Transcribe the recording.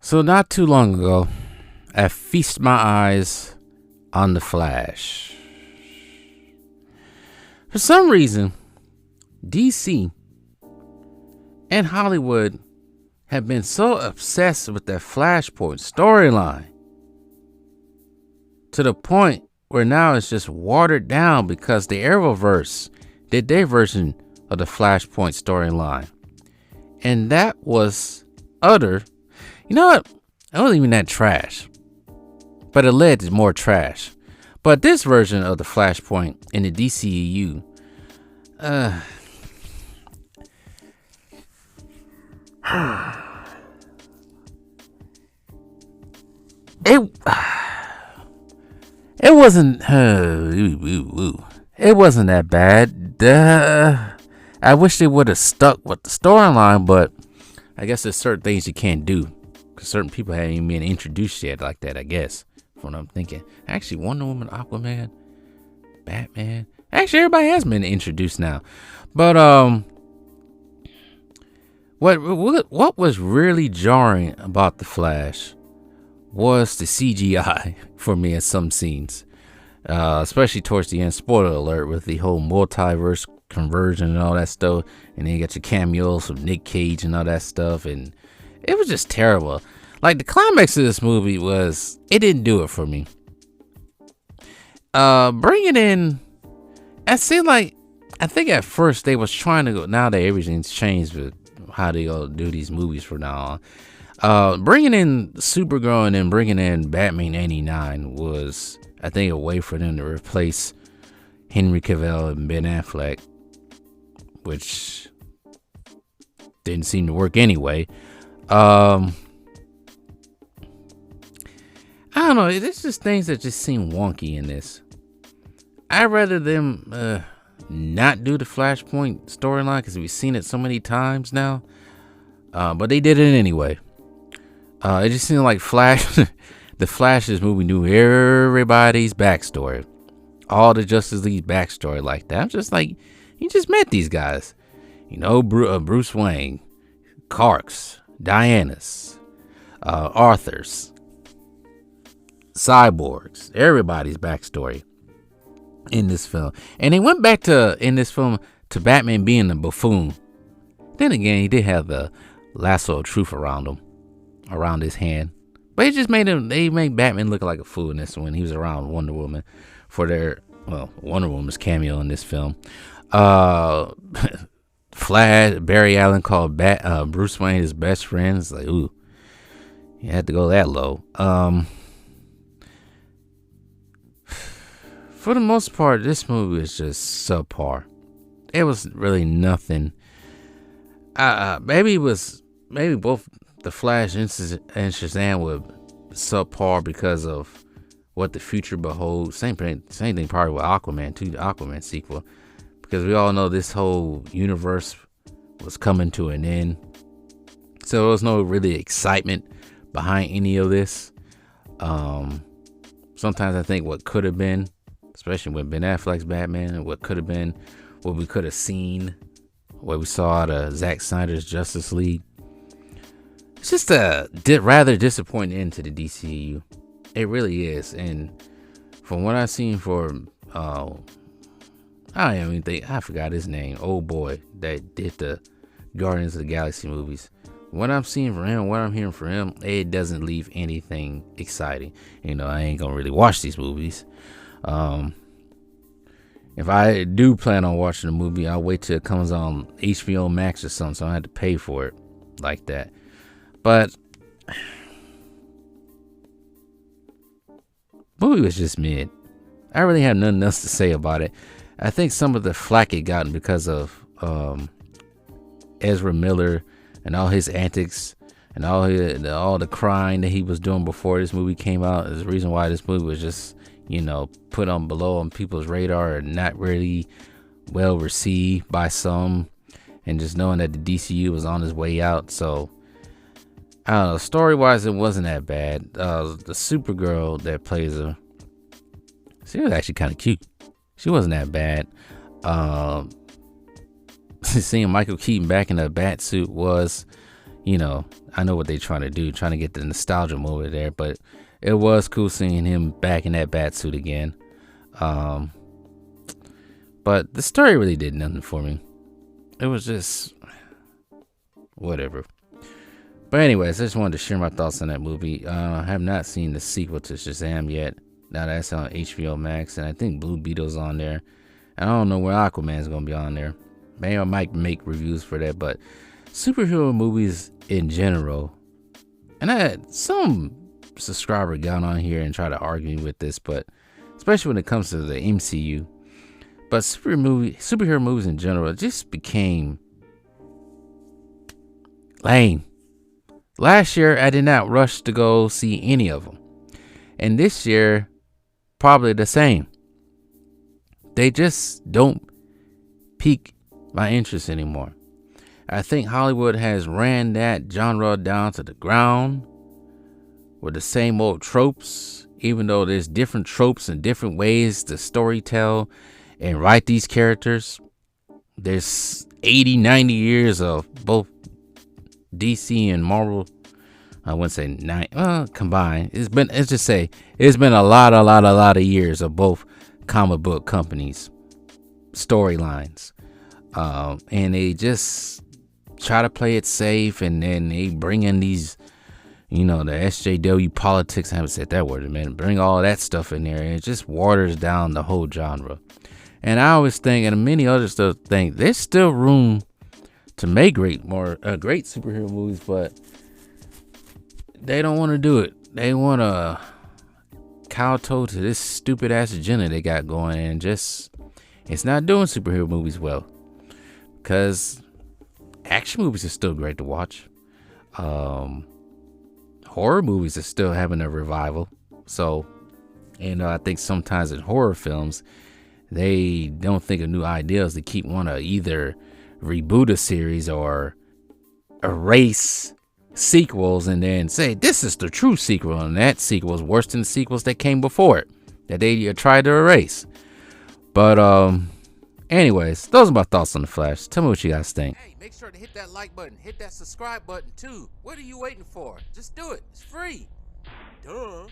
So not too long ago, I feast my eyes on the Flash. For some reason, DC and Hollywood have been so obsessed with that Flashpoint storyline to the point where now it's just watered down because the Arrowverse did their version of the Flashpoint storyline. And that was utter. You know what? It wasn't even that trash. But it led to more trash. But this version of the Flashpoint in the DCEU, it wasn't. It wasn't that bad. I wish they would have stuck with the storyline, but I guess there's certain things you can't do because certain people haven't even been introduced yet like that. I guess from what I'm thinking. Actually, Wonder Woman, Aquaman, Batman. Actually, everybody has been introduced now. But what was really jarring about the Flash was the CGI for me in some scenes, especially towards the end. Spoiler alert, with the whole multiverse conversion and all that stuff, and then you got your cameos from Nick Cage and all that stuff, and it was just terrible. Like, the climax of this movie it didn't do it for me. Bringing in, I think at first they was trying to go, now that everything's changed with how they all do these movies from now on. Bringing in Supergirl and then bringing in Batman 89 was, I think, a way for them to replace Henry Cavill and Ben Affleck, which didn't seem to work anyway. I don't know. There's just things that just seem wonky in this. I'd rather them not do the Flashpoint storyline because we've seen it so many times now. But they did it anyway. It just seemed like the Flash's movie knew everybody's backstory. All the Justice League backstory like that. I'm just like, you just met these guys. You know, Bruce Wayne, Clark's, Diana's, Arthur's, Cyborg's, everybody's backstory in this film. And they went back in this film to Batman being a buffoon. Then again, he did have the lasso of truth around his hand. But it just they made Batman look like a fool in this one. He was around Wonder Woman for Wonder Woman's cameo in this film. Flash, Barry Allen called Bruce Wayne his best friend. It's like, ooh, you had to go that low. For the most part, this movie is just subpar. It was really nothing. Maybe both the Flash and Shazam were subpar because of what the future beholds. Same thing probably with Aquaman too, the Aquaman sequel, because we all know this whole universe was coming to an end. So there was no really excitement behind any of this. Sometimes I think what could have been, especially with Ben Affleck's Batman, and what could have been, what we could have seen, what we saw out of Zack Snyder's Justice League. It's just a rather disappointing end to the DCU. It really is. And from what I've seen for, I forgot his name. Old boy that did the Guardians of the Galaxy movies. What I'm seeing from him, what I'm hearing from him, it doesn't leave anything exciting. You know, I ain't gonna really watch these movies. If I do plan on watching the movie, I'll wait till it comes on HBO Max or something, so I don't have to pay for it like that. But movie was just mid. I really have nothing else to say about it. I think some of the flack it gotten because of Ezra Miller and all his antics and all the crying that he was doing before this movie came out is the reason why this movie was just, put on people's radar and not really well received by some, and just knowing that the DCU was on its way out. So I don't know, story wise it wasn't that bad. The Supergirl that plays her, she was actually kind of cute. She wasn't that bad. Seeing Michael Keaton back in the bat suit was, you know, I know what they're trying to do, trying to get the nostalgia movie there, but it was cool seeing him back in that bat suit again. But the story really did nothing for me. It was just whatever. But anyways, I just wanted to share my thoughts on that movie. I have not seen the sequel to Shazam yet. Now that's on HBO Max, and I think Blue Beetle's on there. And I don't know where Aquaman's gonna be on there. Maybe I might make reviews for that, but superhero movies in general, and I had some subscriber got on here and try to argue with this, but especially when it comes to the MCU, but superhero movies in general just became lame. Last year I did not rush to go see any of them, and this year probably the same. They just don't pique my interest anymore. I think Hollywood has ran that genre down to the ground with the same old tropes, even though there's different tropes and different ways to storytell and write these characters. There's 80, 90 years of both DC and Marvel. I wouldn't say combined. It's been a lot of years of both comic book companies storylines, and they just try to play it safe, and then they bring in these, the SJW politics. I haven't said that word in a minute. Bring all that stuff in there, and it just waters down the whole genre. And I always think, and many others still think, there's still room to make great superhero movies, but they don't want to do it. They want to kowtow to this stupid ass agenda they got going, and it's not doing superhero movies well. Because action movies are still great to watch. Horror movies are still having a revival. So, I think sometimes in horror films, they don't think of new ideas. They keep want to either reboot a series or erase sequels and then say this is the true sequel, and that sequel is worse than the sequels that came before it that they tried to erase. But anyways, those are my thoughts on The Flash. Tell me what you guys think. Hey, make sure to hit that like button, hit that subscribe button too. What are you waiting for? Just do it. It's free. Duh.